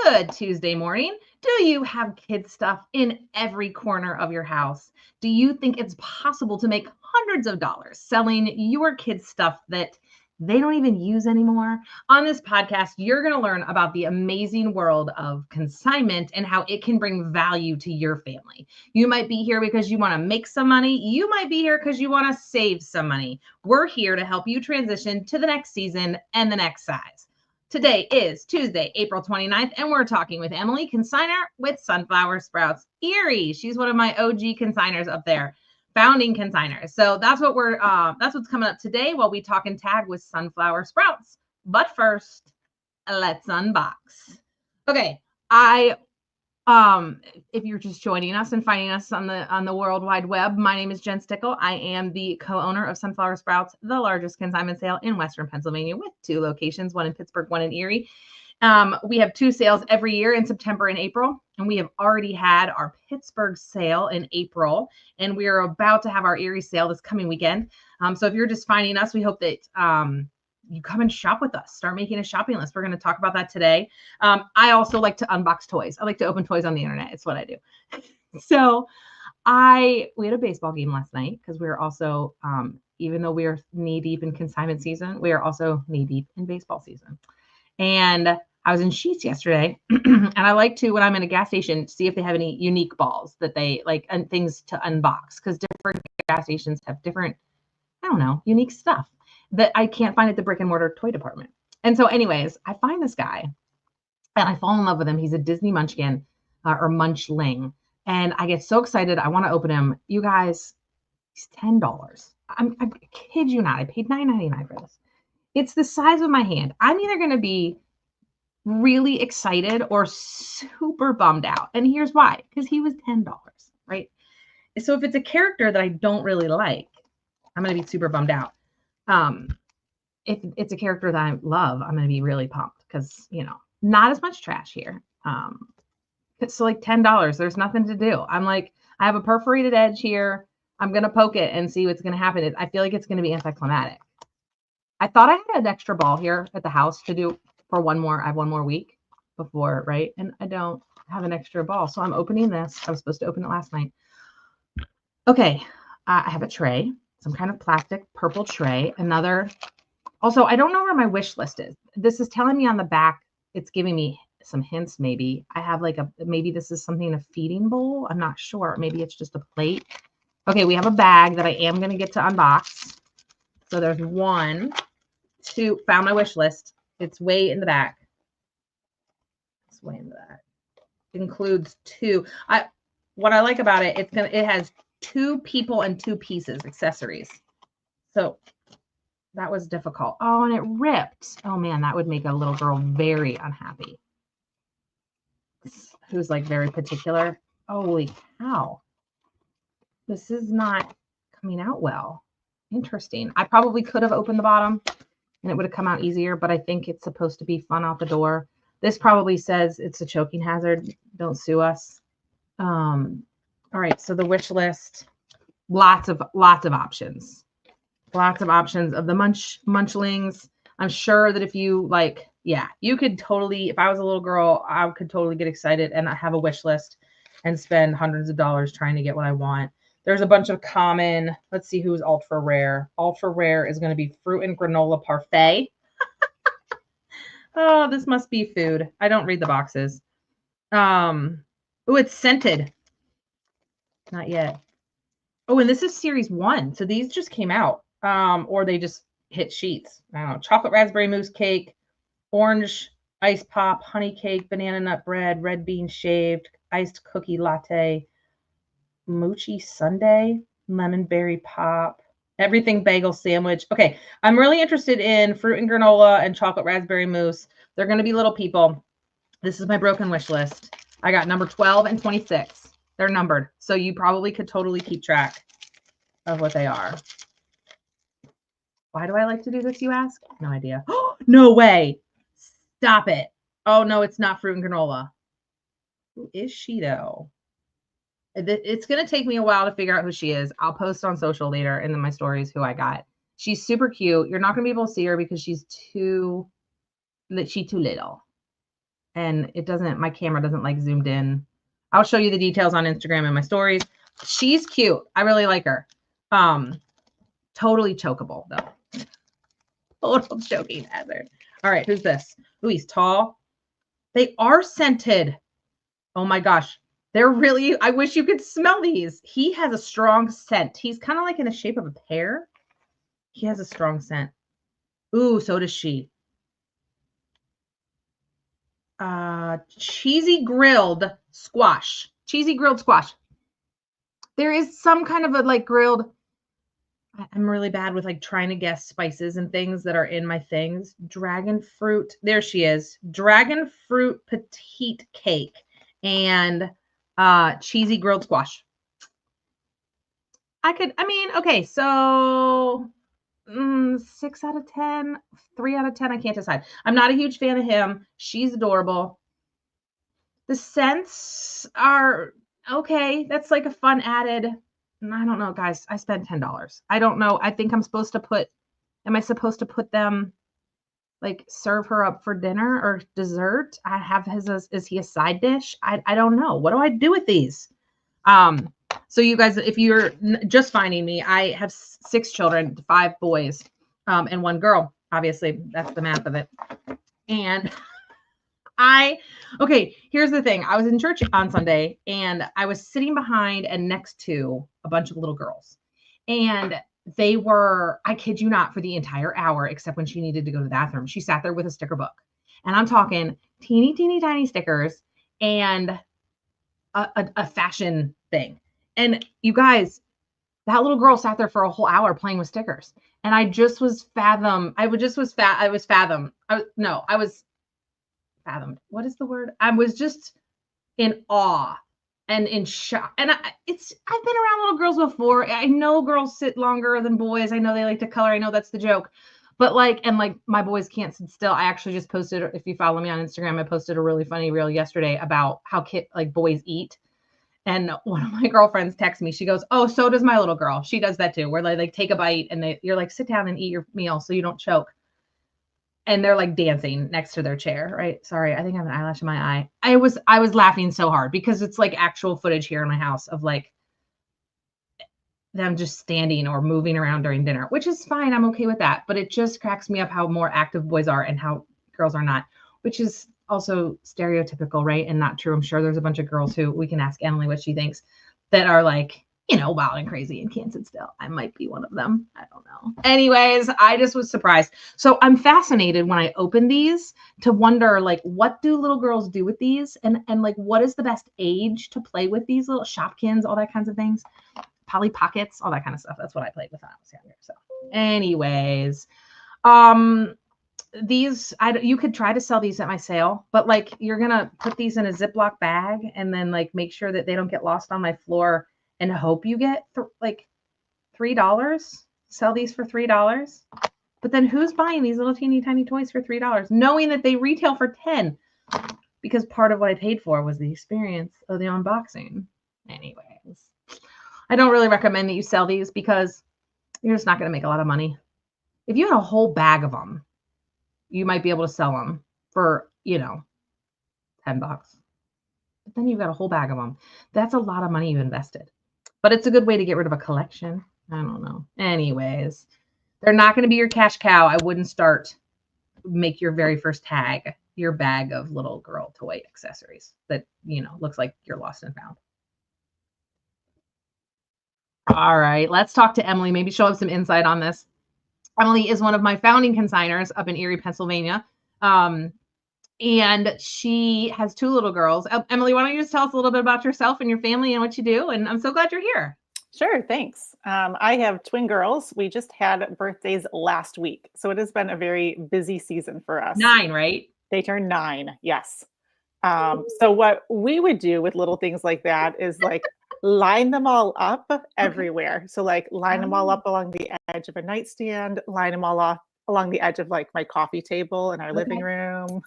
Good Tuesday morning. Do you have kid stuff in every corner of your house? Do you think it's possible to make hundreds of dollars selling your kids' stuff that they don't even use anymore? On this podcast, you're going to learn about the amazing world of consignment and how it can bring value to your family. You might be here because you want to make some money. You might be here because you want to save some money. We're here to help you transition to the next season and the next size. Today is Tuesday, April 29th, and we're talking with Emily, consignor with Sunflower Sprouts Erie. She's one of my OG consignors up there, founding consignors. So that's what's coming up today while we talk and tag with Sunflower Sprouts. But first, let's unbox. Okay, if you're just joining us and finding us on the World Wide Web, my name is Jen Stickle. I am the co-owner of Sunflower Sprouts, the largest consignment sale in Western Pennsylvania, with 2 locations, one in Pittsburgh, one in Erie. We have 2 sales every year in September and April, and we have already had our Pittsburgh sale in April, and we are about to have our Erie sale this coming weekend. So if you're just finding us, we hope that you come and shop with us. Start making a shopping list. We're going to talk about that today. I also like to unbox toys. I like to open toys on the internet. It's what I do. So we had a baseball game last night because we were also, even though we are knee deep in consignment season, we are also knee deep in baseball season. And I was in Sheetz yesterday, and I like to, when I'm in a gas station, see if they have any unique balls that they like and things to unbox, because different gas stations have different, I don't know, unique stuff that I can't find at the brick and mortar toy department. And so anyways, I find this guy and I fall in love with him. He's a Disney munchkin or munchling. And I get so excited. I want to open him. You guys, he's $10. I kid you not. I paid $9.99 for this. It's the size of my hand. I'm either going to be really excited or super bummed out. And here's why, because he was $10, right? So if it's a character that I don't really like, I'm going to be super bummed out. If it's a character that I love, I'm going to be really pumped because, not as much trash here. So like $10, there's nothing to do. I'm like, I have a perforated edge here. I'm going to poke it and see what's going to happen. I feel like it's going to be anticlimactic. I thought I had an extra ball here at the house to do for I have one more week before, right? And I don't have an extra ball. So I'm opening this. I was supposed to open it last night. Okay. I have a tray. Some kind of plastic purple tray. Also, I don't know where my wish list is. This is telling me on the back, it's giving me some hints. Maybe I have maybe this is something in a feeding bowl. I'm not sure. Maybe it's just a plate. Okay, we have a bag that I am going to get to unbox. So there's 1, 2, found my wish list. It's way in the back. It's way in the back. It includes 2. What I like about it, it has 2 people and 2 pieces, accessories. So that was difficult. Oh, and it ripped. Oh man, that would make a little girl very unhappy. Who's like very particular. Holy cow. This is not coming out well. Interesting. I probably could have opened the bottom and it would have come out easier, but I think it's supposed to be fun out the door. This probably says it's a choking hazard. Don't sue us. All right, so the wish list, lots of options. Lots of options of the munchlings. I'm sure that if you you could totally, if I was a little girl, I could totally get excited and have a wish list and spend hundreds of dollars trying to get what I want. There's a bunch of common, let's see who's ultra rare. Ultra rare is going to be fruit and granola parfait. Oh, this must be food. I don't read the boxes. Oh, it's scented. Not yet. Oh, and this is series 1. So these just came out. Or they just hit Sheetz. I don't know. Chocolate raspberry mousse cake, orange ice pop, honey cake, banana nut bread, red bean shaved, iced cookie latte, mochi sundae, lemon berry pop, everything bagel sandwich. Okay, I'm really interested in fruit and granola and chocolate raspberry mousse. They're going to be little people. This is my broken wish list. I got number 12 and 26. They're numbered, so you probably could totally keep track of what they are. Why do I like to do this, you ask? No idea. Oh, no way. Stop it. Oh, no, it's not fruit and granola. Who is she, though? It's going to take me a while to figure out who she is. I'll post on social later and then my stories who I got. She's super cute. You're not going to be able to see her because she's too little. and my camera doesn't like zoomed in. I'll show you the details on Instagram and my stories. She's cute. I really like her. Totally chokeable though. Total choking hazard. All right, who's this? Ooh, he's tall. They are scented. Oh my gosh. They're really, I wish you could smell these. He has a strong scent. He's kind of like in the shape of a pear. He has a strong scent. Ooh, so does she. Cheesy grilled squash. Cheesy grilled squash. There is some kind of a like grilled. I'm really bad with like trying to guess spices and things that are in my things. Dragon fruit. There she is. Dragon fruit petite cake and cheesy grilled squash. Okay, so 6 out of 10, 3 out of 10. I can't decide. I'm not a huge fan of him. She's adorable. The scents are okay. That's like a fun added. I don't know, guys. I spent $10. I don't know. I think am I supposed to put them, like serve her up for dinner or dessert? I have is he a side dish? I don't know. What do I do with these? So you guys, if you're just finding me, I have 6 children, 5 boys, and 1 girl. Obviously, that's the math of it. And okay, here's the thing. I was in church on Sunday and I was sitting behind and next to a bunch of little girls. And they were, I kid you not, for the entire hour, except when she needed to go to the bathroom, she sat there with a sticker book. And I'm talking teeny, teeny, tiny stickers and a fashion thing. And you guys, that little girl sat there for a whole hour playing with stickers. And I just was fathomed. What is the word? I was just in awe and in shock. And I've been around little girls before. I know girls sit longer than boys. I know they like to color. I know that's the joke. But my boys can't sit still. I actually just posted, if you follow me on Instagram, I posted a really funny reel yesterday about how boys eat. And one of my girlfriends texts me. She goes, "Oh, so does my little girl. She does that too, where they like take a bite and you're like, sit down and eat your meal so you don't choke." And they're like dancing next to their chair, right? Sorry, I think I have an eyelash in my eye. I was laughing so hard because it's like actual footage here in my house of like them just standing or moving around during dinner, which is fine. I'm okay with that. But it just cracks me up how more active boys are and how girls are not, which is also stereotypical, right? And not true. I'm sure there's a bunch of girls who, we can ask Emily what she thinks, that are like, wild and crazy and can't sit still. I might be one of them. I don't know. Anyways, I just was surprised. So I'm fascinated when I open these to wonder, like, what do little girls do with these? And like, what is the best age to play with these little Shopkins, all that kinds of things, Polly Pockets, all that kind of stuff. That's what I played with when I was younger. So anyways, these, you could try to sell these at my sale, but like, you're going to put these in a Ziploc bag and then like make sure that they don't get lost on my floor and hope you get like $3, sell these for $3. But then who's buying these little teeny tiny toys for $3, knowing that they retail for $10? Because part of what I paid for was the experience of the unboxing. Anyways, I don't really recommend that you sell these because you're just not going to make a lot of money. If you had a whole bag of them, you might be able to sell them for, $10. But then you've got a whole bag of them. That's a lot of money you invested. But it's a good way to get rid of a collection. I don't know. Anyways, they're not going to be your cash cow. I wouldn't make your very first tag your bag of little girl toy accessories that, looks like you're lost and found. All right, let's talk to Emily. Maybe she'll have some insight on this. Emily is one of my founding consignors up in Erie, Pennsylvania. And she has 2 little girls. Emily, why don't you just tell us a little bit about yourself and your family and what you do? And I'm so glad you're here. Sure, thanks. I have twin girls. We just had birthdays last week. So it has been a very busy season for us. 9, right? They turned 9, yes. So what we would do with little things like that is like line them all up everywhere. So like line them all up along the edge of a nightstand, line them all off along the edge of like my coffee table in our living room.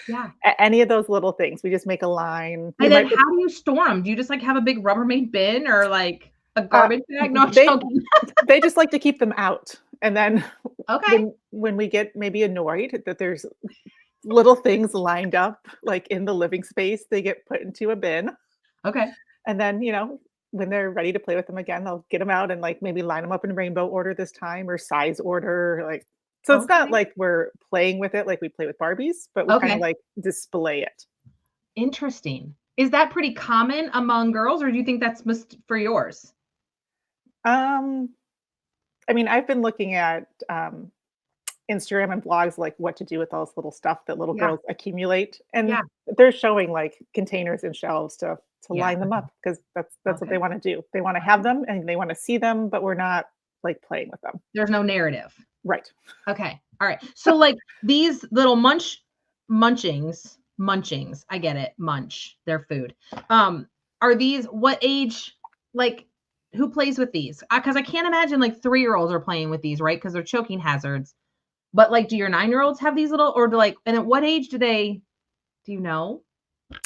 Yeah. Any of those little things. We just make a line. And then how do you store them? Do you just like have a big Rubbermaid bin or like a garbage bag? No, they just like to keep them out. And then okay, when we get maybe annoyed that there's little things lined up like in the living space. They get put into a bin. Okay. And then, when they're ready to play with them again, they'll get them out and like maybe line them up in rainbow order this time or size order. Like, so it's not Okay. like we're playing with it like we play with Barbies, but we kind of Okay. like display it. Interesting. Is that pretty common among girls, or do you think that's just for yours? Um, I mean, I've been looking at Instagram and blogs like what to do with all this little stuff that little Yeah. girls accumulate, and Yeah. they're showing like containers and shelves to Yeah. line them up because that's what Okay. they want to do. They want to have them and they want to see them, but we're not like playing with them. There's no narrative. Right. Okay. All right. So like these little munchings, I get it. Munch, their food. Are these what age, like who plays with these? Because I can't imagine like 3-year-olds are playing with these, right? Because they're choking hazards. But like, do your 9-year-olds have these little, or do like, and at what age do you know,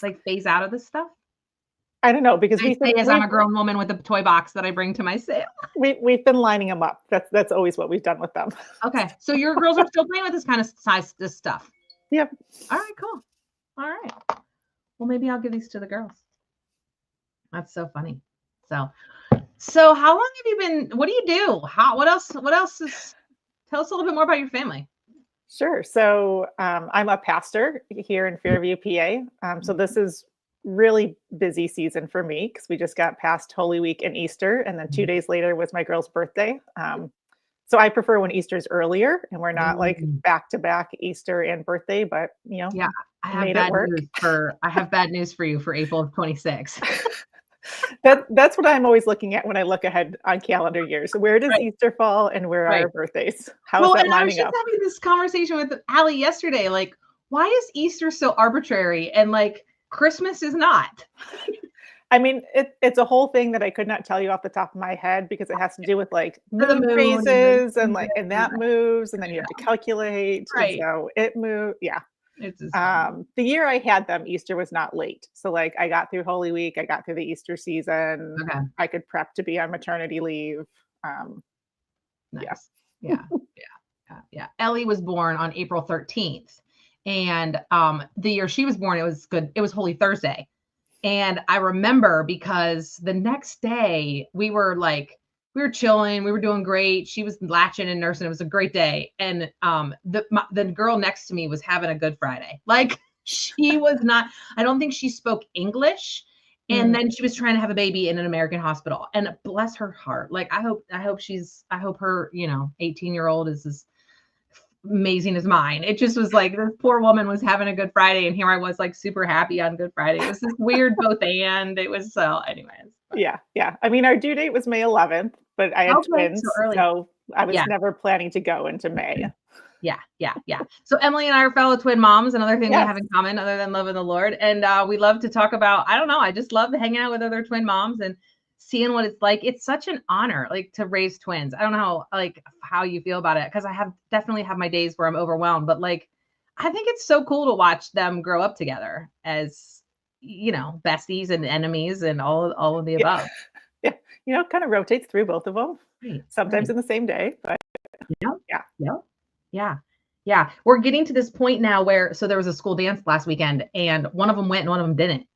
like phase out of this stuff? I don't know because I say as I'm a grown woman with a toy box that I bring to my sale. we've been lining them up. That's always what we've done with them. Okay. So your girls are still playing with this kind of this stuff. Yep. All right, cool. All right. Well, maybe I'll give these to the girls. That's so funny. So how long have you been, what do you do? What else is, tell us a little bit more about your family. Sure. So I'm a pastor here in Fairview, PA. So this is really busy season for me because we just got past Holy Week and Easter, and then 2 days later was my girl's birthday. So I prefer when Easter's earlier and we're not like back to back Easter and birthday, but Yeah, I have made it work. I have bad news for you for April of 26. That's what I'm always looking at when I look ahead on calendar years. So where does Right. Easter fall and where are Right. our birthdays? How is that And I was lining just up? having this conversation with Allie yesterday. Like, why is Easter so arbitrary and like Christmas is not? I mean, it's a whole thing that I could not tell you off the top of my head because it has to do with like For the moon moon phases and and that moves, and then you have to calculate. And right. so it moved. Yeah. It's just funny. The year I had them, Easter was not late. So like I got through Holy Week, I got through the Easter season. Okay. I could prep to be on maternity leave. Nice. Yeah. Yeah. Ellie was born on April 13th. And the year she was born, it was good. It was Holy Thursday. And I remember because the next day we were chilling, we were doing great. She was latching and nursing. It was a great day. And the girl next to me was having a good Friday. Like she was not, I don't think she spoke English. And then she was trying to have a baby in an American hospital. And bless her heart. Like I hope her, 18-year-old is as amazing as mine. It just was like this poor woman was having a good Friday, and here I was like super happy on Good Friday. It was this weird both and. It was so anyways. Yeah. I mean, our due date was May 11th, but I had twins, so early. so I was Yeah. never planning to go into May. Yeah. So Emily and I are fellow twin moms. Another thing we Yes. have in common other than loving the Lord. And we love to talk about, I don't know, I just love hanging out with other twin moms and seeing what it's like. It's such an honor, like to raise twins. I don't know, like how you feel about it. Cause I definitely have my days where I'm overwhelmed, but like, I think it's so cool to watch them grow up together as, besties and enemies and all of the above. Yeah. It kind of rotates through both of them. Right, Sometimes in the same day, but Yeah. We're getting to this point now where, so there was a school dance last weekend and one of them went and one of them didn't.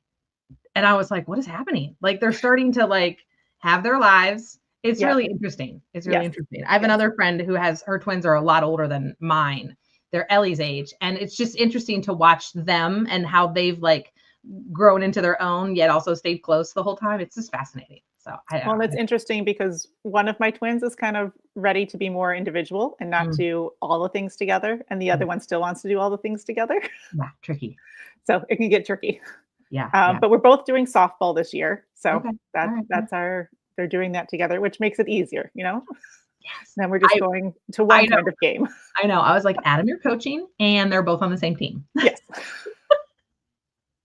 And I was like, what is happening? Like they're starting to like have their lives. It's really interesting. It's really interesting. I have another friend who her twins are a lot older than mine. They're Ellie's age. And it's just interesting to watch them and how they've like grown into their own, yet also stayed close the whole time. It's just fascinating. So it's interesting because one of my twins is kind of ready to be more individual and not do all the things together. And the other one still wants to do all the things together. Yeah, tricky. So it can get tricky. Yeah. But we're both doing softball this year. So Okay. they're doing that together, which makes it easier, Yes. Then we're just going to one kind of game. I know. I was like, Adam, you're coaching, and they're both on the same team. Yes.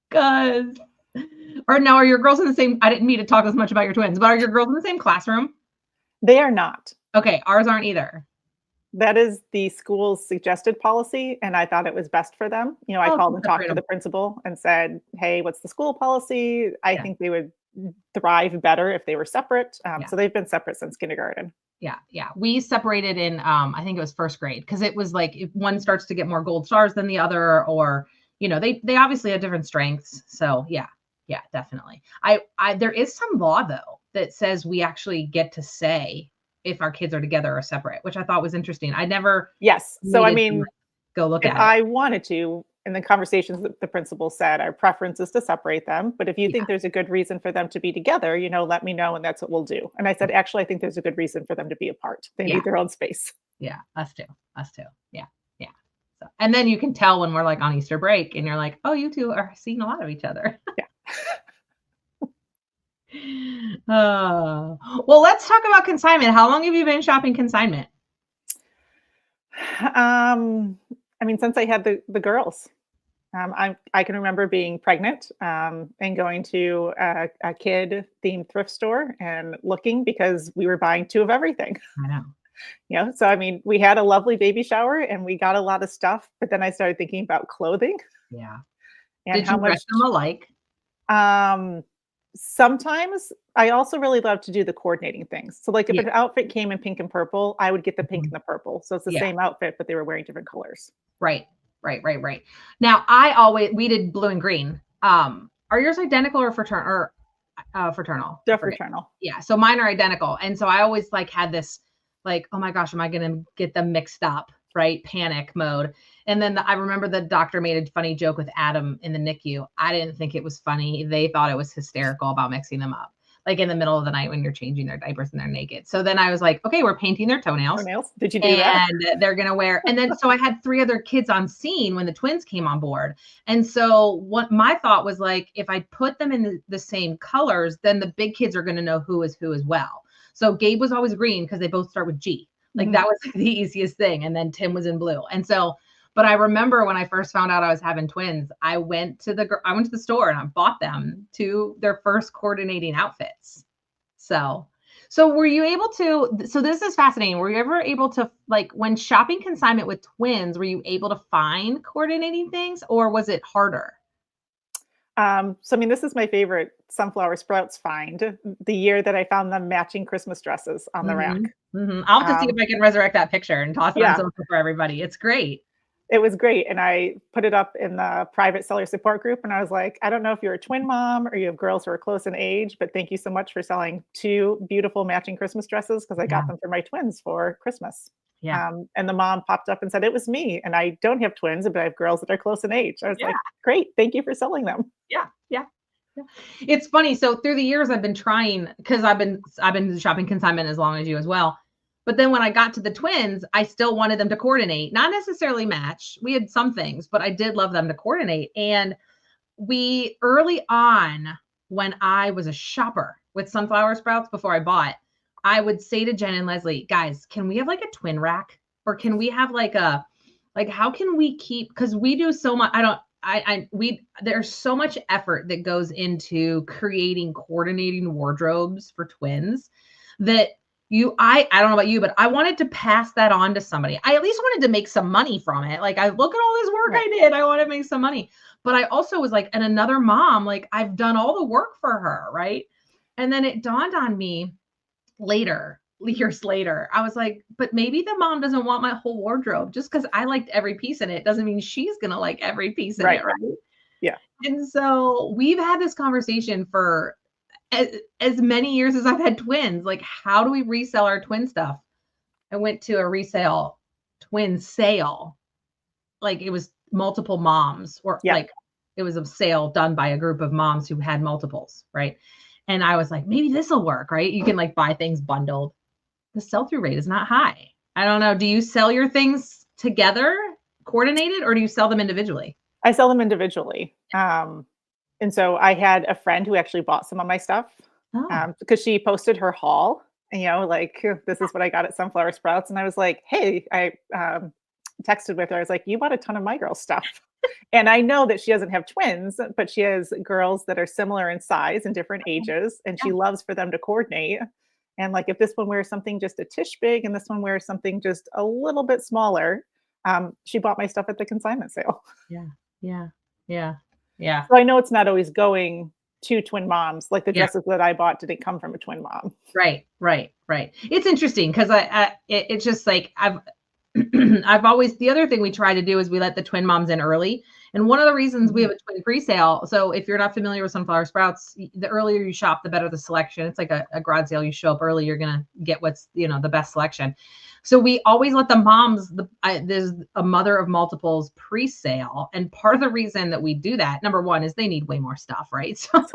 Because, or no, are your girls in the same? I didn't mean to talk as much about your twins, but are your girls in the same classroom? They are not. Okay, ours aren't either. That is the school's suggested policy, and I thought it was best for them. I called and talked to the principal and said, "Hey, what's the school policy?" I think they would thrive better if they were separate. Yeah. So they've been separate since kindergarten. Yeah, yeah. We separated in I think it was first grade, because it was like if one starts to get more gold stars than the other, or they obviously have different strengths. So yeah, yeah, definitely. I there is some law though that says we actually get to say if our kids are together or separate, which I thought was interesting. I never Yes. So I needed to mean, go look if at it. I wanted to, in the conversations that the principal said, our preference is to separate them. But if you Yeah, think there's a good reason for them to be together, let me know, and that's what we'll do. And I said, actually, I think there's a good reason for them to be apart. They yeah, need their own space. yeah. Us too. Us too. Yeah, yeah. So, and then you can tell when we're like on Easter break, and you're like, oh, you two are seeing a lot of each other. Yeah. Well, let's talk about consignment. How long have you been shopping consignment? I mean, since I had the girls, I can remember being pregnant and going to a kid themed thrift store and looking because we were buying two of everything. I know. So I mean, we had a lovely baby shower and we got a lot of stuff, but then I started thinking about clothing Yeah. and Did how you much. dress them alike? Um, Sometimes I also really love to do the coordinating things. So like if Yeah. an outfit came in pink and purple, I would get the pink Mhm. and the purple. So it's the Yeah. same outfit, but they were wearing different colors. Right. Right. Right. Right. Now, we did blue and green. Are yours identical or fraternal? I They're forget. fraternal. Yeah. So mine are identical. And so I always like had this like, oh my gosh, am I going to get them mixed up? Right. Panic mode. And then I remember the doctor made a funny joke with Adam in the NICU. I didn't think it was funny. They thought it was hysterical about mixing them up, like in the middle of the night when you're changing their diapers and they're naked. So then I was like, okay, we're painting their toenails. Toenails? Did you do that? And they're going to wear, and then, so I had 3 other kids on scene when the twins came on board. And so what my thought was like, if I put them in the same colors, then the big kids are going to know who is who as well. So Gabe was always green because they both start with G. Like that was the easiest thing. And then Tim was in blue. And so, but I remember when I first found out I was having twins, I went to the store and I bought them their first coordinating outfits. So were you able to, so this is fascinating. Were you ever able to, like when shopping consignment with twins, were you able to find coordinating things or was it harder? So I mean, this is my favorite sunflower sprouts find. The year that I found them matching Christmas dresses on the rack. I'll have to see if Um, I can resurrect that picture and toss it on yeah, social for everybody. It's great. it was great. And I put it up in the private seller support group. And I was like, I don't know if you're a twin mom or you have girls who are close in age, but thank you so much for selling 2 beautiful matching Christmas dresses because I Yeah. got them for my twins for Christmas. Yeah. And the mom popped up and said, it was me. And I don't have twins, but I have girls that are close in age. I was Yeah. like, great. Thank you for selling them. Yeah. Yeah. Yeah. It's funny. So through the years, I've been trying because I've been shopping consignment as long as you as well. But then when I got to the twins, I still wanted them to coordinate, not necessarily match. We had some things, but I did love them to coordinate. And we early on, when I was a shopper with sunflower sprouts before I bought, I would say to Jen and Leslie, guys, can we have like a twin rack? Or can we have like how can we keep, because we do so much, there's so much effort that goes into creating coordinating wardrobes for twins that I don't know about you, but I wanted to pass that on to somebody. I at least wanted to make some money from it. Like I look at all this work I did. I want to make some money. But I also was like, and another mom, like I've done all the work for her. Right. And then it dawned on me years later, I was like, but maybe the mom doesn't want my whole wardrobe just because I liked every piece in it. Doesn't mean she's going to like every piece in it. Right. Yeah. And so we've had this conversation for as many years as I've had twins. Like, how do we resell our twin stuff? I went to a resale twin sale. Like it was multiple moms like it was a sale done by a group of moms who had multiples. Right. And I was like, maybe this will work. Right. You can like buy things bundled. The sell-through rate is not high. I don't know. Do you sell your things together, coordinated, or do you sell them individually? I sell them individually. And so I had a friend who actually bought some of my stuff because she posted her haul, like, this is what I got at Sunflower Sprouts. And I was like, hey, I texted with her. I was like, you bought a ton of my girl stuff. And I know that she doesn't have twins, but she has girls that are similar in size and different ages. And she loves for them to coordinate. And like, if this one wears something just a tish big and this one wears something just a little bit smaller, she bought my stuff at the consignment sale. Yeah. Yeah. Yeah. Yeah. So I know it's not always going two twin moms. Like the dresses that I bought didn't come from a twin mom. Right. It's interesting because it's just like I've always, the other thing we try to do is we let the twin moms in early. And one of the reasons we have a twin pre-sale. So if you're not familiar with Sunflower Sprouts, the earlier you shop, the better the selection. It's like a garage sale. You show up early, you're going to get what's, the best selection. So we always let the moms, there's a mother of multiples pre-sale. And part of the reason that we do that, number one, is they need way more stuff, right? So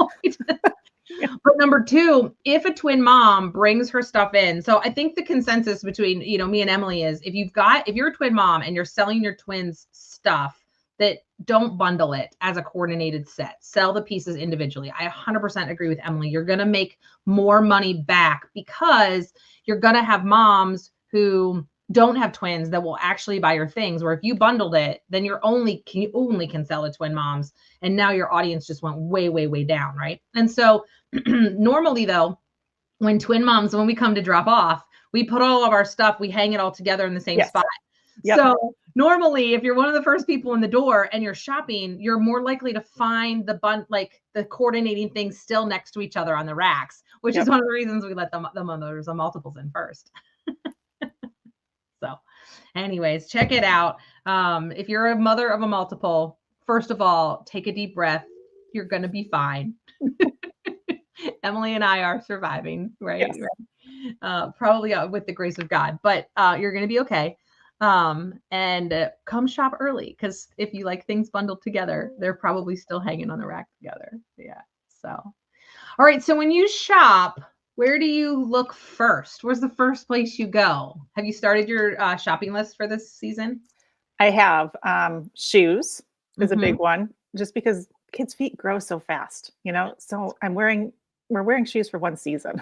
but number two, if a twin mom brings her stuff in, so I think the consensus between, me and Emily is if you're a twin mom and you're selling your twins stuff, that don't bundle it as a coordinated set, sell the pieces individually. I 100% agree with Emily. You're going to make more money back because you're going to have moms who don't have twins that will actually buy your things, where if you bundled it, then you only can sell to twin moms. And now your audience just went way, way, way down. Right. And so normally though, when we come to drop off, we put all of our stuff, we hang it all together in the same spot. Yep. So normally if you're one of the first people in the door and you're shopping, you're more likely to find the coordinating things still next to each other on the racks, which is one of the reasons we let the mothers of multiples in first. So anyways, check it out. If you're a mother of a multiple, first of all, take a deep breath. You're going to be fine. Emily and I are surviving, right? Yes. Probably with the grace of God, but you're going to be okay. And come shop early, because if you like things bundled together, they're probably still hanging on the rack together. Yeah. So, all right. So when you shop, where do you look first? Where's the first place you go? Have you started your shopping list for this season? I have. Shoes is a big one, just because kids' feet grow so fast, so we're wearing shoes for one season.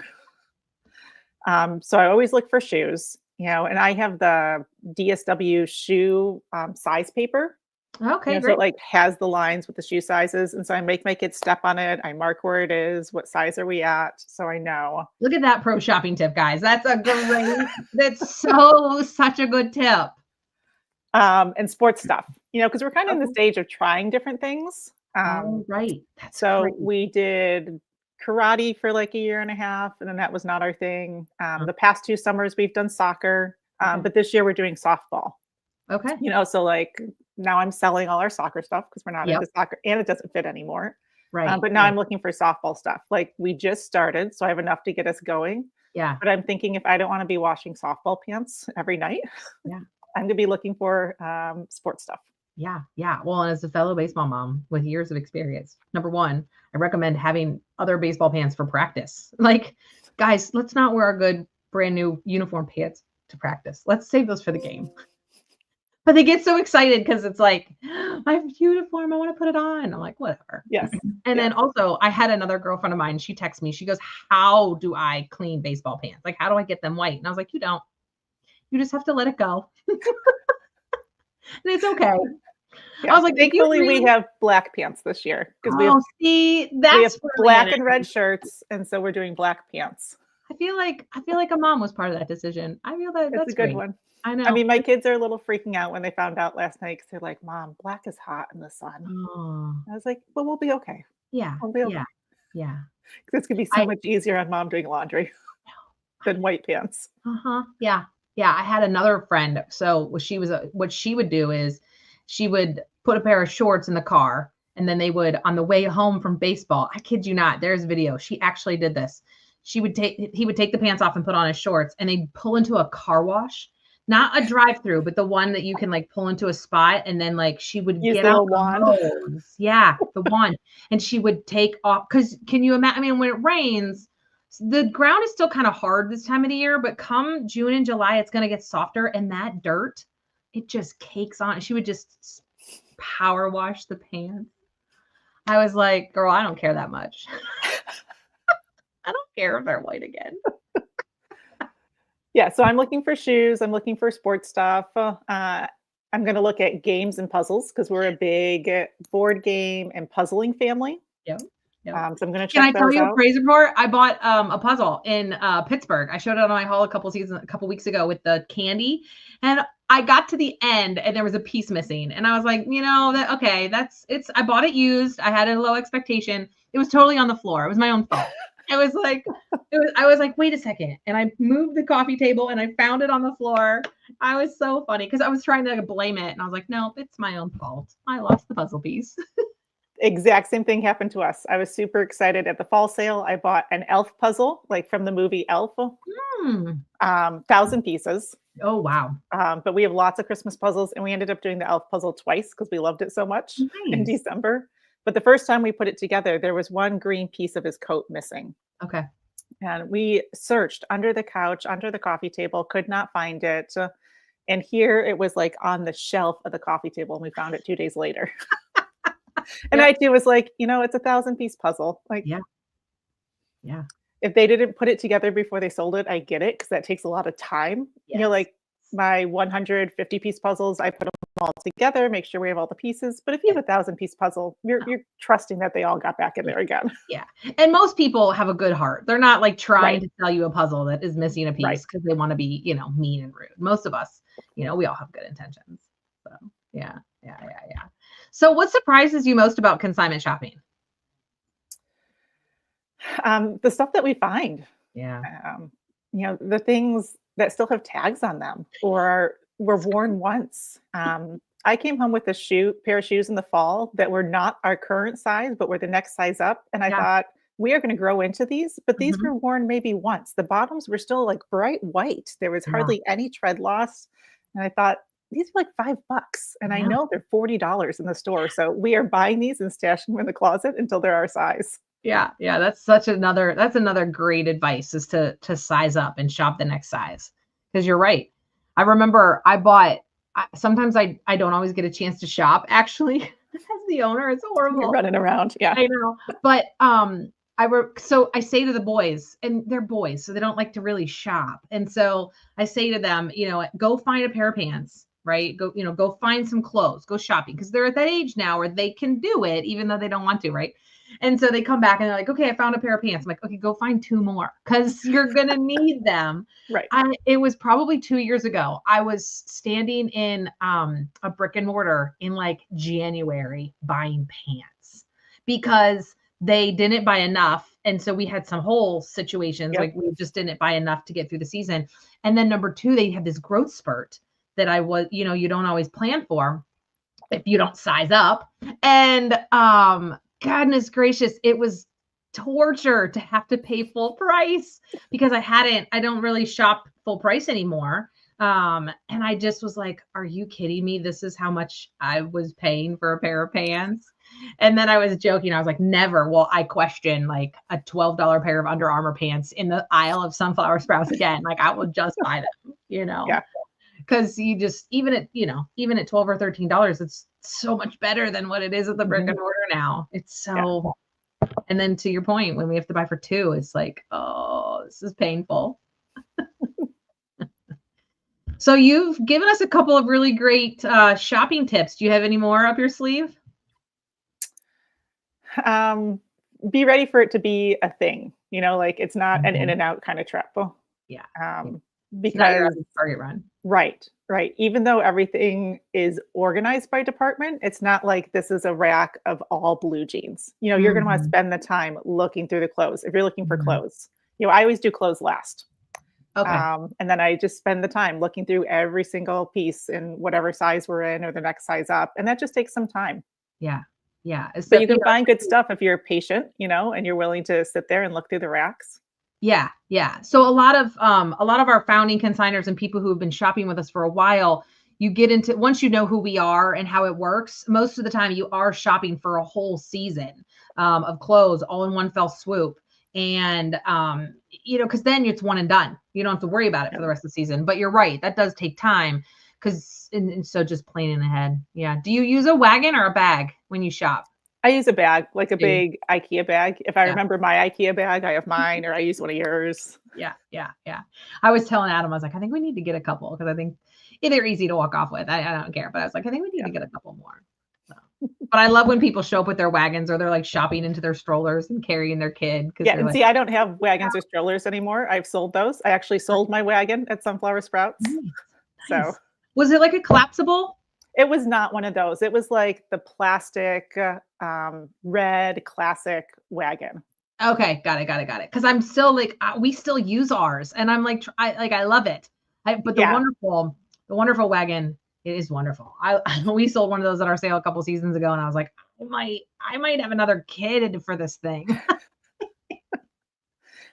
So I always look for shoes, and I have the DSW shoe size paper. Okay, great. So it has the lines with the shoe sizes. And so I make my kids step on it. I mark where it is, what size are we at, so I know. Look at that pro shopping tip, guys. That's such a good tip. And sports stuff, because we're kind of in the stage of trying different things. Right. We did karate for like a year and a half, and then that was not our thing. The past 2 summers we've done soccer, but this year we're doing softball. Okay. So now I'm selling all our soccer stuff because we're not into soccer and it doesn't fit anymore. Right. But now I'm looking for softball stuff. Like we just started, so I have enough to get us going. Yeah. But I'm thinking if I don't want to be washing softball pants every night, I'm going to be looking for sports stuff. Yeah. Well, as a fellow baseball mom with years of experience, number one, I recommend having other baseball pants for practice. Like, guys, let's not wear our good brand new uniform pants to practice. Let's save those for the game. But they get so excited because it's like, my uniform, I want to put it on. I'm like, whatever. Yes. And then also I had another girlfriend of mine. She texted me. She goes, how do I clean baseball pants? Like, how do I get them white? And I was like, you don't. You just have to let it go. And it's okay. Yeah, I was like, thankfully we have black pants this year because we have black and red shirts, and so we're doing black pants. I feel like a mom was part of that decision. I feel that's a good great. one. I know. I mean, my kids are a little freaking out when they found out last night because they're like, "Mom, black is hot in the sun." Oh. I was like, "Well, we'll be okay." Yeah. We'll be okay. Yeah. It's gonna be so much easier on Mom doing laundry than white pants. Yeah. I had another friend. So what she would do is she would put a pair of shorts in the car, and then they would, on the way home from baseball, I kid you not, there's video. She actually did this. He would take the pants off and put on his shorts, and they'd pull into a car wash, not a drive-through, but the one that you can like pull into a spot. And then like she would get out the hose. Yeah, the one. And she would take off, because can you imagine? I mean, when it rains, the ground is still kind of hard this time of the year, but come June and July, it's going to get softer, and that dirt, it just cakes on. She would just power wash the pants. I was like, girl, I don't care that much. I don't care if they're white again. Yeah, so I'm looking for shoes. I'm looking for sports stuff. I'm going to look at games and puzzles because we're a big board game and puzzling family. Yep. So I'm going to check Can I tell you out. a praise report? I bought a puzzle in Pittsburgh. I showed it on my haul a couple weeks ago with the candy, and I got to the end and there was a piece missing. And I was like, I bought it used. I had a low expectation. It was totally on the floor. It was my own fault. I was like, wait a second. And I moved the coffee table and I found it on the floor. I was so funny because I was trying to blame it. And I was like, no, it's my own fault. I lost the puzzle piece. Exact same thing happened to us. I was super excited at the fall sale. I bought an elf puzzle, like from the movie Elf, 1,000 pieces. Oh, wow. But we have lots of Christmas puzzles, and we ended up doing the elf puzzle twice because we loved it so much in December. But the first time we put it together, there was one green piece of his coat missing. Okay. And we searched under the couch, under the coffee table, could not find it. And here it was like on the shelf of the coffee table, and we found it 2 days later. And I too was like, it's a 1,000-piece puzzle. Like, yeah. If they didn't put it together before they sold it, I get it because that takes a lot of time. Yes. Like my 150-piece puzzles, I put them all together, make sure we have all the pieces. But if you have a 1,000-piece puzzle, you're trusting that they all got back in there again. Yeah. And most people have a good heart. They're not like trying to sell you a puzzle that is missing a piece because they want to be, mean and rude. Most of us, we all have good intentions. So yeah. So what surprises you most about consignment shopping? The stuff that we find. Yeah. The things that still have tags on them or were worn once. I came home with a pair of shoes in the fall that were not our current size, but were the next size up. And I thought, we are going to grow into these, but these were worn maybe once. The bottoms were still like bright white. There was hardly any tread loss. And I thought, these are like $5. And I know they're $40 in the store. So we are buying these and stashing them in the closet until they're our size. Yeah. That's another great advice is to size up and shop the next size. Because you're right. I remember sometimes I don't always get a chance to shop actually as the owner. It's horrible. You're running around. Yeah. I know. But so I say to the boys, and they're boys, so they don't like to really shop. And so I say to them, go find a pair of pants, right? Go find some clothes, go shopping. Because they're at that age now where they can do it, even though they don't want to, right? And so they come back and they're like, okay, I found a pair of pants. I'm like, okay, go find 2 more because you're going to need them. Right. It was probably 2 years ago. I was standing in a brick and mortar in like January buying pants because they didn't buy enough. And so we had some whole situations like we just didn't buy enough to get through the season. And then number 2, they had this growth spurt that I was, you don't always plan for if you don't size up. And goodness gracious, it was torture to have to pay full price because I don't really shop full price anymore. And I just was like, are you kidding me? This is how much I was paying for a pair of pants. And then I was joking. I was like, never will I question like a $12 pair of Under Armour pants in the aisle of Sunflower Sprouts again. Like I will just buy them, Yeah. Because you just, even at $12 or $13, it's so much better than what it is at the brick and mortar now. It's so, and then to your point, when we have to buy for 2, it's like, oh, this is painful. So you've given us a couple of really great shopping tips. Do you have any more up your sleeve? Be ready for it to be a thing, like it's not an in and out kind of trip. Yeah. Because Target run. Right. Even though everything is organized by department, it's not like this is a rack of all blue jeans. You're going to want to spend the time looking through the clothes. If you're looking for clothes, I always do clothes last. Okay. And then I just spend the time looking through every single piece in whatever size we're in or the next size up. And that just takes some time. Yeah. But you can find good stuff if you're patient, and you're willing to sit there and look through the racks. Yeah. So a lot of our founding consignors and people who have been shopping with us for a while, you get into, once you know who we are and how it works, most of the time you are shopping for a whole season of clothes all in one fell swoop. And, because then it's one and done. You don't have to worry about it for the rest of the season. But you're right. That does take time so just planning ahead. Yeah. Do you use a wagon or a bag when you shop? I use a bag, like a big IKEA bag. If I remember my IKEA bag, I have mine, or I use one of yours. Yeah. I was telling Adam, I was like, I think we need to get a couple because I think they're easy to walk off with. I don't care, but I was like, I think we need to get a couple more. So. But I love when people show up with their wagons or they're like shopping into their strollers and carrying their kid. Yeah, and see, I don't have wagons or strollers anymore. I've sold those. I actually sold my wagon at Sunflower Sprouts. Nice. So Was it like a collapsible? It was not one of those. It was like the plastic, red classic wagon. Okay, got it, got it, got it. Because I'm still like, we still use ours, and I'm like, I love it. But Yeah. the wonderful wagon, it is wonderful. We sold one of those at our sale a couple seasons ago, and I was like, I might have another kid for this thing.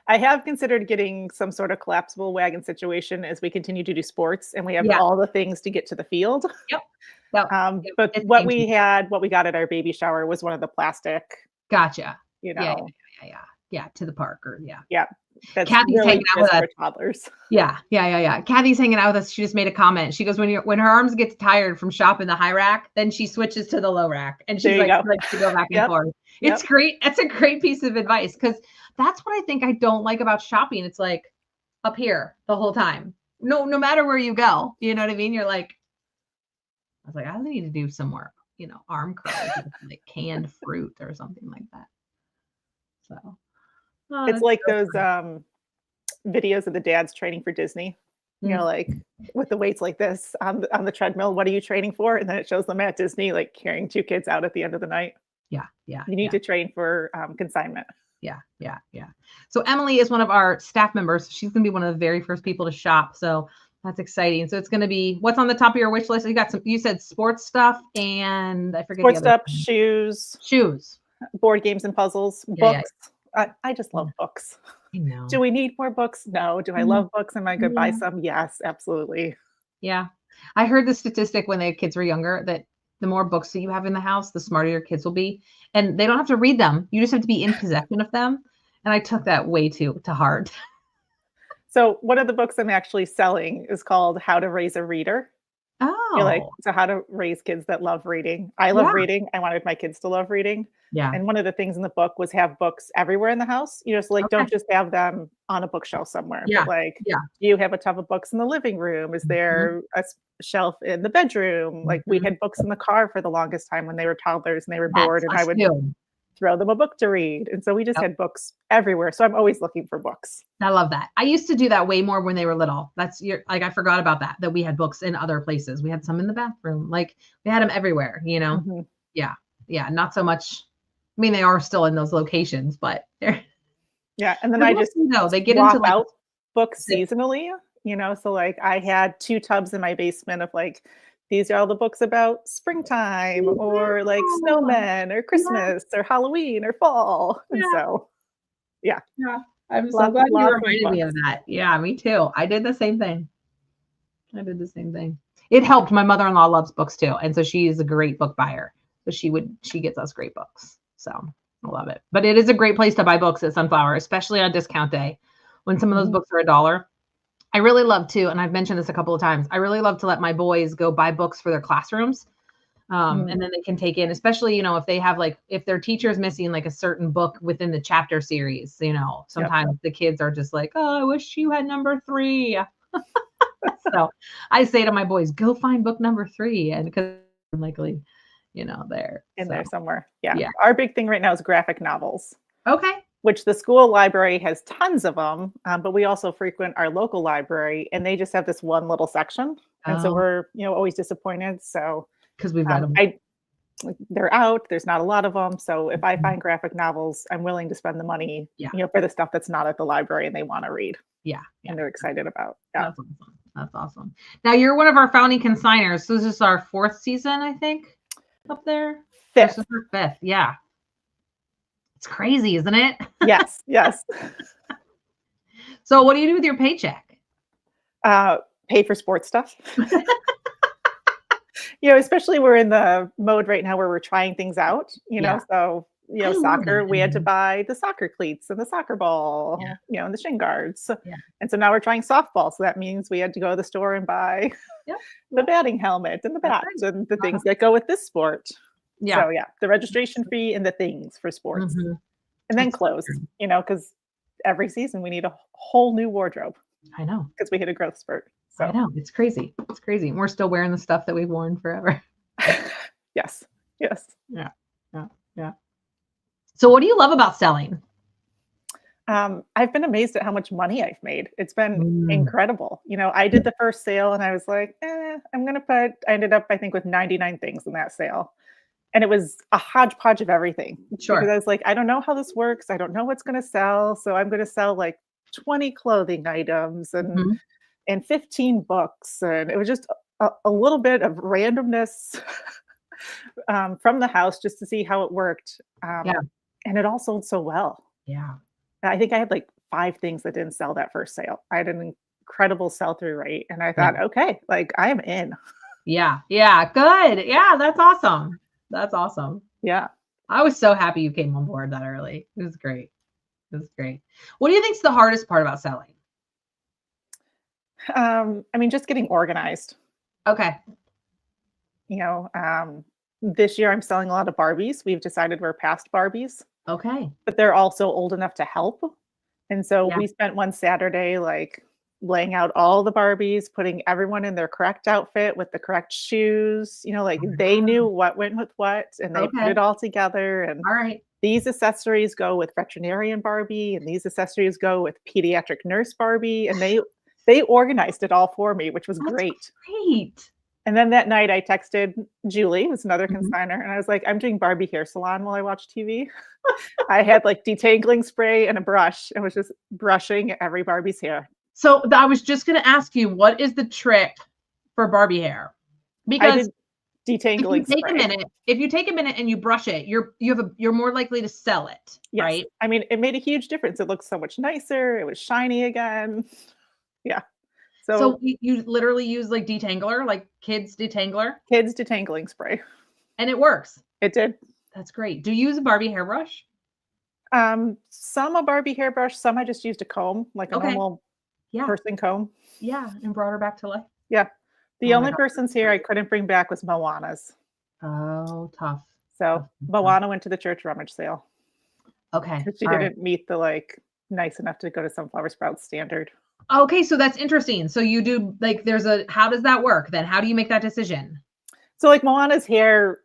I have considered getting some sort of collapsible wagon situation as we continue to do sports and we have Yeah. all the things to get to the field. Yep. Yep. But It's what game we changer. had, what we got at our baby shower was one of the plastic, Gotcha. you Yeah, know, yeah. To the park, or yeah, that's Kathy's really hanging out with just us. for toddlers. Yeah. Kathy's hanging out with us. She just made a comment. She goes, when her arms gets tired from shopping the high rack, then she switches to the low rack, and she's There you like, go. likes to go back and Yep. forth. It's Yep. great. That's a great piece of advice, because that's what I think I don't like about shopping. It's like up here the whole time. No matter where you go, you know what I mean? You're like, I was like, I need to do some more, arm curls with like canned fruit or something like that. So It's that's like so those fun. videos of the dads training for Disney, like with the weights like this on the treadmill. What are you training for? And then it shows them at Disney, like carrying 2 kids out at the end of the night. Yeah. You need to train for consignment. Yeah. So Emily is one of our staff members. She's going to be one of the very first people to shop. So that's exciting. So it's going to be, what's on the top of your wish list? You said sports stuff, and I forget Sports the other stuff, shoes, board games and puzzles, books. I just love books. I know. Do we need more books? No. Do I love books? Am I going to buy some? Yes, absolutely. Yeah. I heard the statistic when the kids were younger that the more books that you have in the house, the smarter your kids will be. And they don't have to read them. You just have to be in possession of them. And I took that way to heart. So one of the books I'm actually selling is called How to Raise a Reader. Oh. So how to raise kids that love reading. I love reading. I wanted my kids to love reading. Yeah. And one of the things in the book was have books everywhere in the house. So like don't just have them on a bookshelf somewhere. Yeah. But like, Yeah. do you have a tub of books in the living room? Is there a shelf in the bedroom? Like we had books in the car for the longest time when they were toddlers and they were bored, and I would throw them a book to read. And so we just had books everywhere. So I'm always looking for books. I love that. I used to do that way more when they were little. I forgot about that we had books in other places. We had some in the bathroom. Like we had them everywhere, Mm-hmm. Yeah. Not so much. I mean, they are still in those locations, but they're. Yeah. And then I just they get into like, out books seasonally, so like I had 2 tubs in my basement of like, these are all the books about springtime or like snowmen or Christmas or Halloween or fall. And so, yeah. I'm so glad you reminded me of that. Yeah, me too. I did the same thing. It helped. My mother-in-law loves books too. And so she is a great book buyer. So she gets us great books. So I love it. But it is a great place to buy books at Sunflower, especially on discount day when some of those books are $1. I really love to, and I've mentioned this a couple of times, I really love to let my boys go buy books for their classrooms. And then they can take in, especially, if they have if their teacher is missing like a certain book within the chapter series, sometimes the kids are just like, oh, I wish you had number 3. So I say to my boys, go find book number 3. And because likely, there. There somewhere. Yeah. Our big thing right now is graphic novels. Okay. Which the school library has tons of them, but we also frequent our local library, and they just have this one little section, and so we're always disappointed. So because we've read them, they're out. There's not a lot of them, so if I find graphic novels, I'm willing to spend the money, for the stuff that's not at the library and they want to read. Yeah, and they're excited about. Yeah, that's awesome. Now you're one of our founding consignors. So this is our 4th season, I think, up there. 5th. This is our 5th. Yeah. It's crazy, isn't it? Yes. So what do you do with your paycheck? Pay for sports stuff. Especially we're in the mode right now where we're trying things out, so, soccer, we had to buy the soccer cleats and the soccer ball, and the shin guards. And so now we're trying softball. So that means we had to go to the store and buy the batting helmet and the bats and the things that go with this sport. Yeah. So the registration fee and the things for sports, and then clothes, because every season we need a whole new wardrobe. I know, because we hit a growth spurt. So I know, it's crazy. We're still wearing the stuff that we've worn forever. Yes. Yeah. So what do you love about selling? I've been amazed at how much money I've made. It's been Mm. incredible. I did the first sale and I was like, I ended up, I think, with 99 things in that sale. And it was a hodgepodge of everything because Sure. I was like, I don't know how this works. I don't know what's going to sell. So I'm going to sell like 20 clothing items Mhm. and 15 books. And it was just a little bit of randomness from the house just to see how it worked. Yeah. And it all sold so well. Yeah. I think I had like 5 things that didn't sell that first sale. I had an incredible sell-through rate, and I Yeah. thought, "Okay, like, I am in." Yeah. Yeah. Good. Yeah. That's awesome. That's awesome. Yeah. I was so happy you came on board that early. It was great. It was great. What do you think's the hardest part about selling? I mean, just getting organized, Okay. you know, this year I'm selling a lot of Barbies. We've decided we're past Barbies, Okay. but they're also old enough to help, and so Yeah. we spent one Saturday, like, laying out all the Barbies, putting everyone in their correct outfit with the correct shoes, like, they knew what went with what, and they put Okay. it all together, and All right. these accessories go with veterinarian Barbie, and these accessories go with pediatric nurse Barbie, and they organized it all for me, which was That's great. great. And then that night I texted Julie, who's another Mhm. consignor, and I was like, "I'm doing Barbie hair salon while I watch TV." I had, like, detangling spray and a brush and was just brushing every Barbie's hair. So I was just going to ask you, what is the trick for Barbie hair? I Because did detangling spray. if you take a minute and you brush it, you're more likely to sell it, Yes. right? I mean, it made a huge difference. It looked so much nicer, it was shiny again. Yeah. So So, you literally use like detangler, like kids detangler, kids detangling spray. and it works. It did. That's great. Do you use a Barbie hairbrush? Some a Barbie hairbrush, some I just used a comb, like a Okay. normal Yeah. person comb. Yeah. And brought her back to life. Yeah. The Oh my only God. persons here I couldn't bring back was Moana's. Oh, tough. So Tough. Tough. Moana went to the church rummage sale Okay. because she All right. didn't meet the like nice enough to go to Sunflower Sprouts standard. Okay. So that's interesting. So you do like, how does that work then? How do you make that decision? So like Moana's hair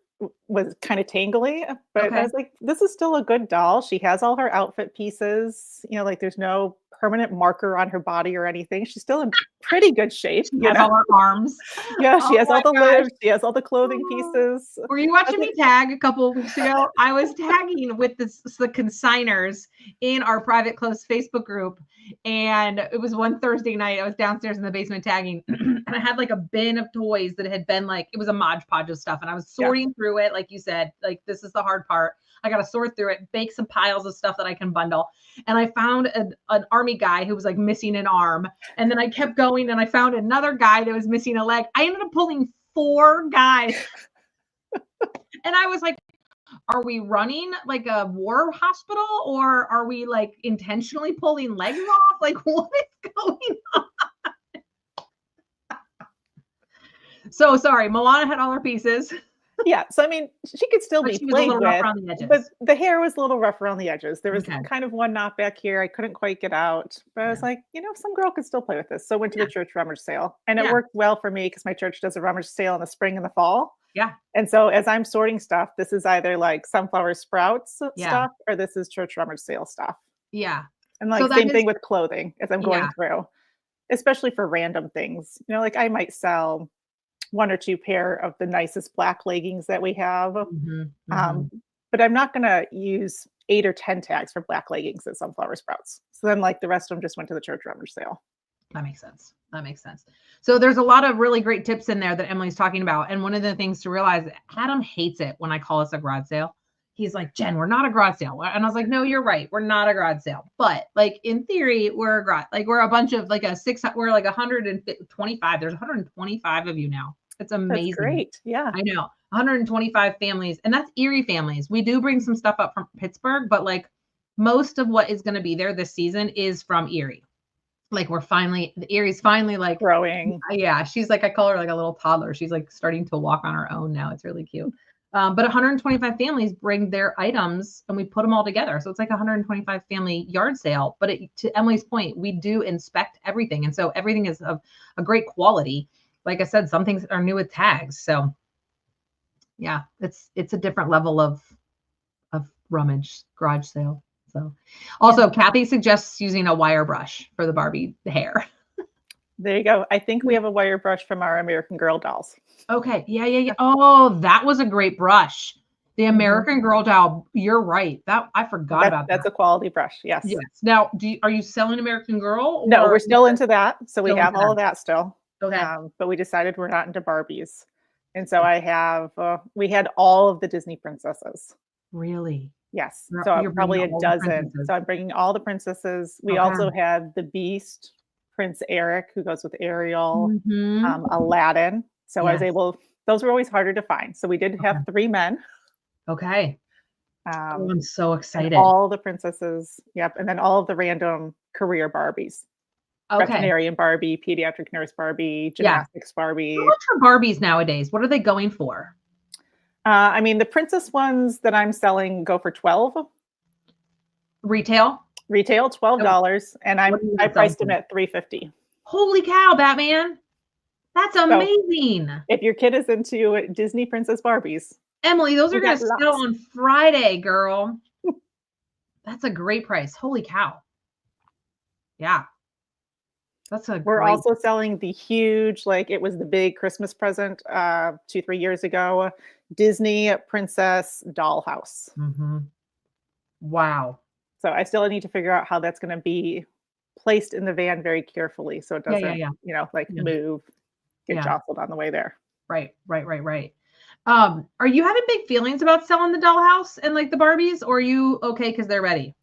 was kind of tangly, but I Okay. was like, this is still a good doll. She has all her outfit pieces, like there's no permanent marker on her body or anything. She's still in pretty good shape, She has all her arms. Yeah, she Oh has all my the gosh. limbs, she has all the clothing Oh. pieces. Were you I was watching like, me tag a couple of weeks ago? I was tagging with the consignors in our private close Facebook group. And it was one Thursday night. I was downstairs in the basement tagging, and I had like a bin of toys that had been like, it was a Mod Podge of stuff. And I was yeah. sorting through it. Like you said, like, this is the hard part. I got to sort through it, make some piles of stuff that I can bundle. And I found an army guy who was like missing an arm. And then I kept going and I found another guy that was missing a leg. I ended up pulling 4 guys. And I was like, are we running like a war hospital, or are we like intentionally pulling legs off? Like, what is going on? So sorry, Moana had all her pieces, Yeah, so I mean, she could still but be she was a played little rough with, around the but edges. the hair was a little rough around the edges. There was Okay. kind of one knot back here I couldn't quite get out, but I was Yeah. like, some girl could still play with this. So I went to Yeah. the church rummage sale, and it Yeah. worked well for me because my church does a rummage sale in the spring and the fall. Yeah. And so as I'm sorting stuff, this is either like Sunflower Sprouts Yeah. stuff or this is church rummage sale stuff. Yeah. And So like that same is, thing with clothing as I'm going yeah. through, especially for random things. Like I might sell 1 or 2 pair of the nicest black leggings that we have. Mhm. Um, Mhm. but I'm not gonna use 8 or 10 tags for black leggings at Sunflower Sprouts. So then, like, the rest of them just went to the church rummage sale. That makes sense. That makes sense. So there's a lot of really great tips in there that Emily's talking about. And one of the things to realize, Adam hates it when I call us a garage sale. He's like, Jen, we're not a garage sale. And I was like, no, you're right. We're not a garage sale. But like in theory, we're a garage. Like we're a bunch of like we're like 125. There's 125 of you now. It's That's amazing. great. Yeah. I know. 125 families. And that's Erie families. We do bring some stuff up from Pittsburgh, but like most of what is going to be there this season is from Erie. Like the Erie's finally like, Growing. yeah, she's like, I call her like a little toddler. She's like starting to walk on her own now. It's really cute. But 125 families bring their items and we put them all together. So it's like a 125 family yard sale. But to Emily's point, we do inspect everything. And so everything is of a great quality. Like I said, some things are new with tags. So yeah, it's a different level of rummage garage sale. So also Kathy suggests using a wire brush for the Barbie hair. There you go. I think we have a wire brush from our American Girl dolls. Okay. Yeah. Oh, that was a great brush. The American Girl doll. You're right. That I forgot about that. That's a quality brush. Yes. Yes. Now, are you selling American Girl? No, we're still into that. So we Still have into all of that still. Okay. But we decided we're not into Barbies. And so I have, we had all of the Disney princesses. Really? Yes. You're So I'm probably a bringing all the dozen. princesses. So I'm bringing all the princesses. We also had the Beast, Prince Eric, who goes with Ariel, Aladdin. So I was able, those were always harder to find. So we did have 3 men. Okay. Oh, I'm so excited. All the princesses. Yep. And then all of the random career Barbies. Okay. Veterinarian Barbie, pediatric nurse Barbie, gymnastics Barbie. How much are Barbies nowadays? What are they going for? I mean, the princess ones that I'm selling go for $12. Retail, $12, and I priced them at $3.50. Holy cow, Batman! That's amazing. So, if your kid is into Disney Princess Barbies, Emily, those are going to sell on Friday, girl. That's a great price. Holy cow! Yeah. We're also selling the huge, like it was the big Christmas present 2-3 years ago, Disney Princess Dollhouse. Wow. So I still need to figure out how that's going to be placed in the van very carefully, so it doesn't, move, get jostled on the way there. Right. Are you having big feelings about selling the dollhouse and like the Barbies, or are you okay because they're ready?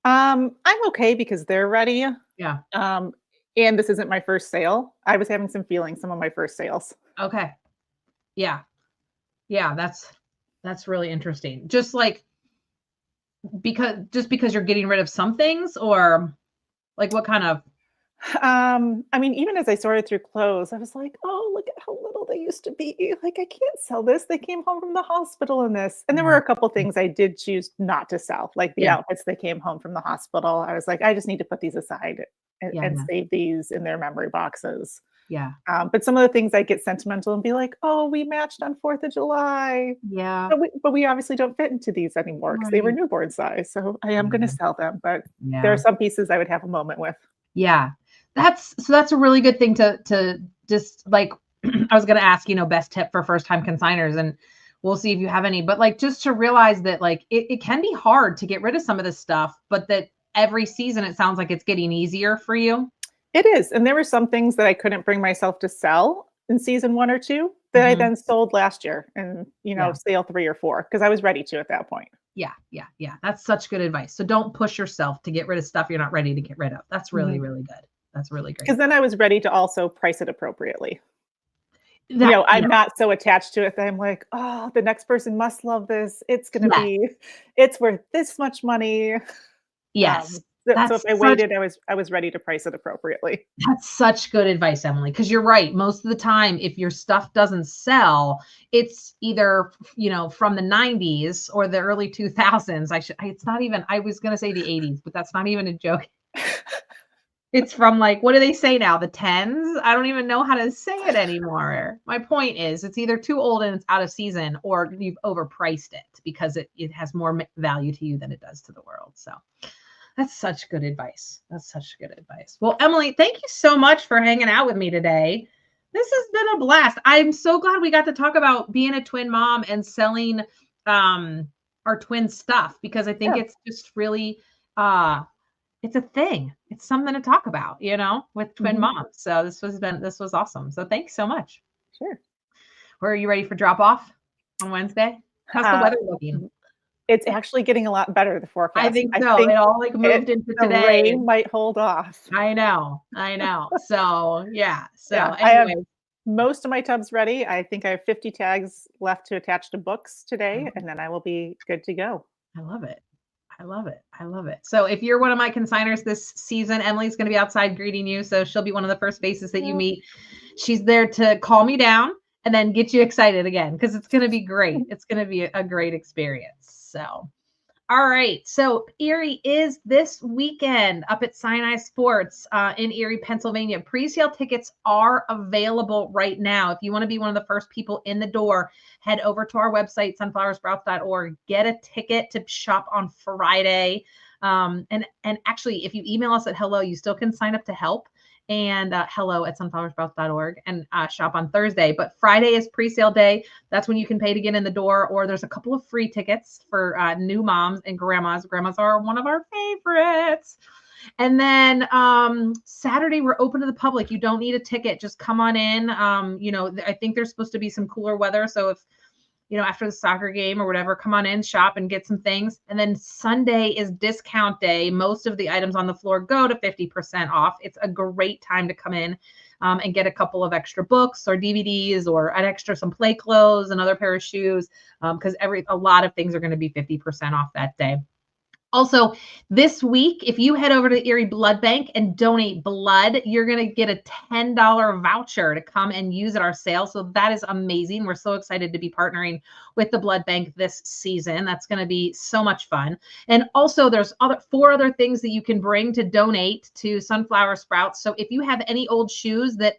I'm okay because they're ready. Yeah. And this isn't my first sale. I was having some feelings, some of my first sales. Okay. Yeah. That's really interesting. Just like because you're getting rid of some things, or like what kind of? I mean, even as I sorted through clothes, I was like, oh, look at how little they used to be. Like, I can't sell this. They came home from the hospital in this. And there were a couple things I did choose not to sell, like the outfits that came home from the hospital. I was like, I just need to put these aside and save these in their memory boxes. Yeah. But some of the things I get sentimental and be like, oh, we matched on 4th of July. Yeah. But we obviously don't fit into these anymore because they were newborn size. So I am going to sell them. But there are some pieces I would have a moment with. Yeah. That's a really good thing to just like, I was going to ask, best tip for first time consignors, and we'll see if you have any, but like, just to realize that like, it can be hard to get rid of some of this stuff, but that every season, it sounds like it's getting easier for you. It is. And there were some things that I couldn't bring myself to sell in season 1 or 2 that I then sold last year and, sale 3 or 4, because I was ready to at that point. Yeah. That's such good advice. So don't push yourself to get rid of stuff you're not ready to get rid of. That's really, really good. That's really great. Because then I was ready to also price it appropriately. I'm not so attached to it that I'm like, oh, the next person must love this. It's going to it's worth this much money. Yes. So if I waited, I was ready to price it appropriately. That's such good advice, Emily, because you're right. Most of the time, if your stuff doesn't sell, it's either, from the 90s or the early 2000s. It's not even, I was going to say the 80s, but that's not even a joke. It's from like, what do they say now? The 10s? I don't even know how to say it anymore. My point is, it's either too old and it's out of season, or you've overpriced it because it has more value to you than it does to the world. So that's such good advice. Well, Emily, thank you so much for hanging out with me today. This has been a blast. I'm so glad we got to talk about being a twin mom and selling our twin stuff, because I think it's just really it's a thing. It's something to talk about, with twin moms. So this was awesome. So thanks so much. Sure. Are you ready for drop off on Wednesday? How's the weather looking? It's actually getting a lot better, the forecast. I think so. It all moved into today. The rain might hold off. I know. So yeah. So anyway. I have most of my tubs ready. I think I have 50 tags left to attach to books today, and then I will be good to go. I love it. So if you're one of my consignors this season, Emily's going to be outside greeting you. So she'll be one of the first faces that you meet. She's there to calm you down and then get you excited again, because it's going to be great. It's going to be a great experience. So All right. So Erie is this weekend up at Sinai Sports in Erie, Pennsylvania. Pre-sale tickets are available right now. If you want to be one of the first people in the door, head over to our website, sunflowersprouts.org. Get a ticket to shop on Friday. And actually, if you email us at hello, you still can sign up to help. And hello@sunflowersprouts.org and shop on Thursday. But Friday is pre-sale day. That's when you can pay to get in the door, or there's a couple of free tickets for new moms and grandmas. Grandmas are one of our favorites. And then Saturday, we're open to the public. You don't need a ticket. Just come on in. I think there's supposed to be some cooler weather. So if after the soccer game or whatever, come on in, shop and get some things. And then Sunday is discount day. Most of the items on the floor go to 50% off. It's a great time to come in and get a couple of extra books or DVDs or some play clothes, another pair of shoes, because a lot of things are going to be 50% off that day. Also, this week, if you head over to the Erie Blood Bank and donate blood, you're going to get a $10 voucher to come and use at our sale. So that is amazing. We're so excited to be partnering with the Blood Bank this season. That's going to be so much fun. And also, there's four other things that you can bring to donate to Sunflower Sprouts. So if you have any old shoes that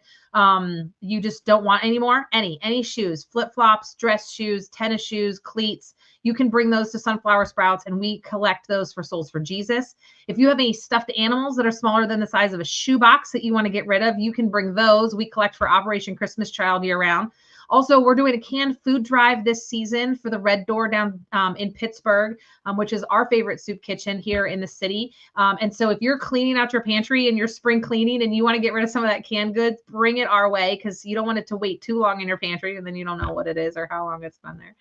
you just don't want anymore, any shoes, flip-flops, dress shoes, tennis shoes, cleats, you can bring those to Sunflower Sprouts and we collect those for Souls for Jesus. If you have any stuffed animals that are smaller than the size of a shoebox that you want to get rid of, you can bring those. We collect for Operation Christmas Child year round. Also, we're doing a canned food drive this season for the Red Door down in Pittsburgh, which is our favorite soup kitchen here in the city. And so if you're cleaning out your pantry and you're spring cleaning and you want to get rid of some of that canned goods, bring it our way because you don't want it to wait too long in your pantry and then you don't know what it is or how long it's been there.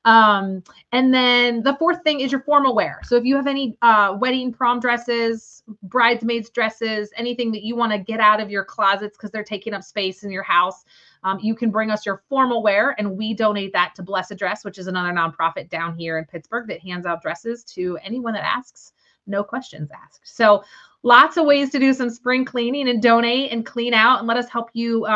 And then the fourth thing is your formal wear. So if you have any wedding prom dresses, bridesmaids dresses, anything that you want to get out of your closets because they're taking up space in your house, you can bring us your formal wear and we donate that to Blessed Dress, which is another nonprofit down here in Pittsburgh that hands out dresses to anyone that asks, no questions asked. So lots of ways to do some spring cleaning and donate and clean out and let us help you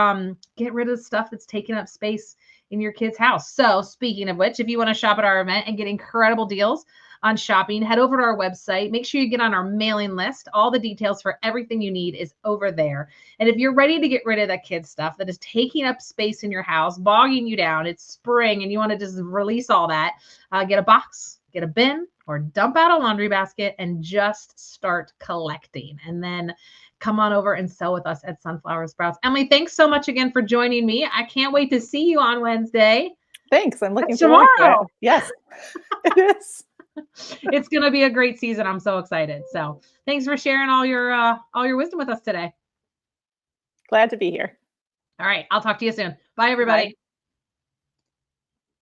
get rid of stuff that's taking up space in your kid's house. So speaking of which, if you want to shop at our event and get incredible deals on shopping, head over to our website. Make sure you get on our mailing list. All the details for everything you need is over there. And if you're ready to get rid of that kid stuff that is taking up space in your house, bogging you down, it's spring and you want to just release all that, get a box, get a bin, or dump out a laundry basket and just start collecting. And then come on over and sell with us at Sunflower Sprouts. Emily, thanks so much again for joining me. I can't wait to see you on Wednesday. Thanks. I'm looking forward to it. Yes, it is. It's going to be a great season. I'm so excited. So thanks for sharing all your wisdom with us today. Glad to be here. All right. I'll talk to you soon. Bye, everybody. Bye.